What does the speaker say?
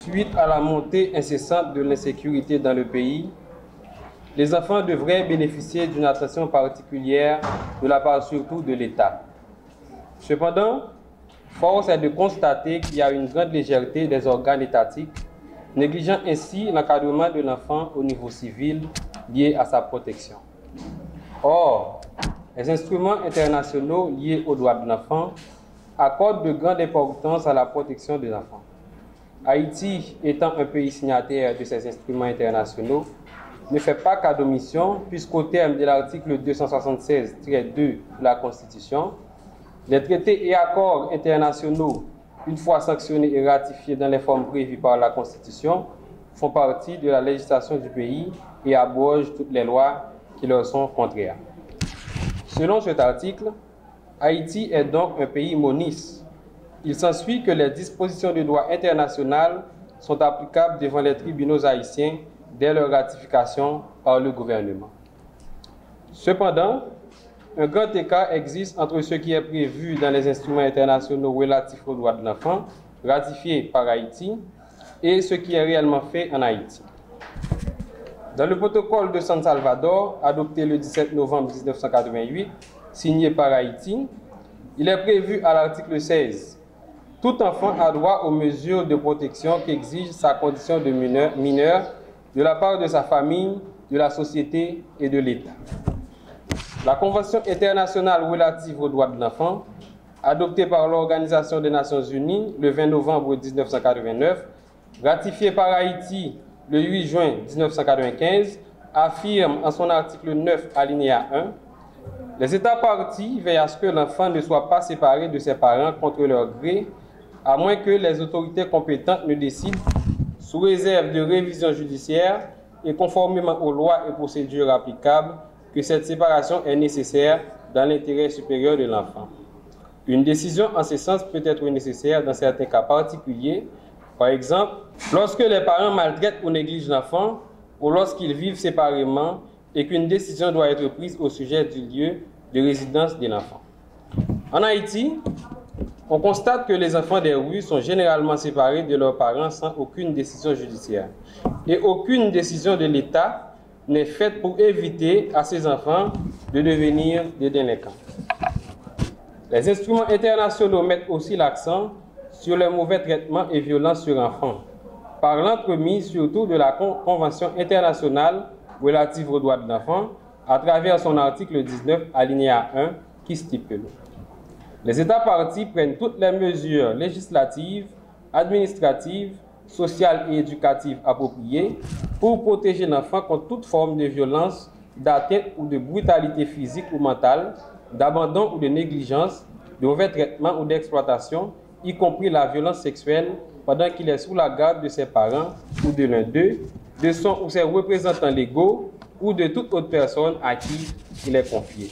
Suite à la montée incessante de l'insécurité dans le pays, les enfants devraient bénéficier d'une attention particulière de la part surtout de l'État. Cependant, force est de constater qu'il y a une grande légèreté des organes étatiques, négligeant ainsi l'encadrement de l'enfant au niveau civil lié à sa protection. Or, les instruments internationaux liés aux droits de l'enfant accordent de grande importance à la protection des enfants. Haïti, étant un pays signataire de ces instruments internationaux, ne fait pas cas d'omission, puisqu'au terme de l'article 276-2 de la Constitution, les traités et accords internationaux, une fois sanctionnés et ratifiés dans les formes prévues par la Constitution, font partie de la législation du pays et abrogent toutes les lois qui leur sont contraires. Selon cet article, Haïti est donc un pays moniste. Il s'ensuit que les dispositions de droit international sont applicables devant les tribunaux haïtiens dès leur ratification par le gouvernement. Cependant, un grand écart existe entre ce qui est prévu dans les instruments internationaux relatifs aux droits de l'enfant, ratifiés par Haïti, et ce qui est réellement fait en Haïti. Dans le protocole de San Salvador, adopté le 17 novembre 1988, signé par Haïti, il est prévu à l'article 16 « Tout enfant a droit aux mesures de protection qu'exige sa condition de mineur de la part de sa famille, de la société et de l'État. » La Convention internationale relative aux droits de l'enfant, adoptée par l'Organisation des Nations Unies le 20 novembre 1989, ratifiée par Haïti le 8 juin 1995, affirme en son article 9, alinéa 1, « Les États partis veillent à ce que l'enfant ne soit pas séparé de ses parents contre leur gré, à moins que les autorités compétentes ne décident, sous réserve de révision judiciaire et conformément aux lois et procédures applicables, que cette séparation est nécessaire dans l'intérêt supérieur de l'enfant. Une décision en ce sens peut être nécessaire dans certains cas particuliers, par exemple, lorsque les parents maltraitent ou négligent l'enfant, ou lorsqu'ils vivent séparément et qu'une décision doit être prise au sujet du lieu de résidence de l'enfant. En Haïti, on constate que les enfants des rues sont généralement séparés de leurs parents sans aucune décision judiciaire. Et aucune décision de l'État n'est faite pour éviter à ces enfants de devenir des délinquants. Les instruments internationaux mettent aussi l'accent sur les mauvais traitements et violences sur enfants, par l'entremise surtout de la Convention internationale relative aux droits de l'enfant, à travers son article 19, alinéa 1, qui stipule: les États partis prennent toutes les mesures législatives, administratives, sociales et éducatives appropriées pour protéger l'enfant contre toute forme de violence, d'atteinte ou de brutalité physique ou mentale, d'abandon ou de négligence, de mauvais traitement ou d'exploitation, y compris la violence sexuelle, pendant qu'il est sous la garde de ses parents ou de l'un d'eux, de son ou ses représentants légaux ou de toute autre personne à qui il est confié.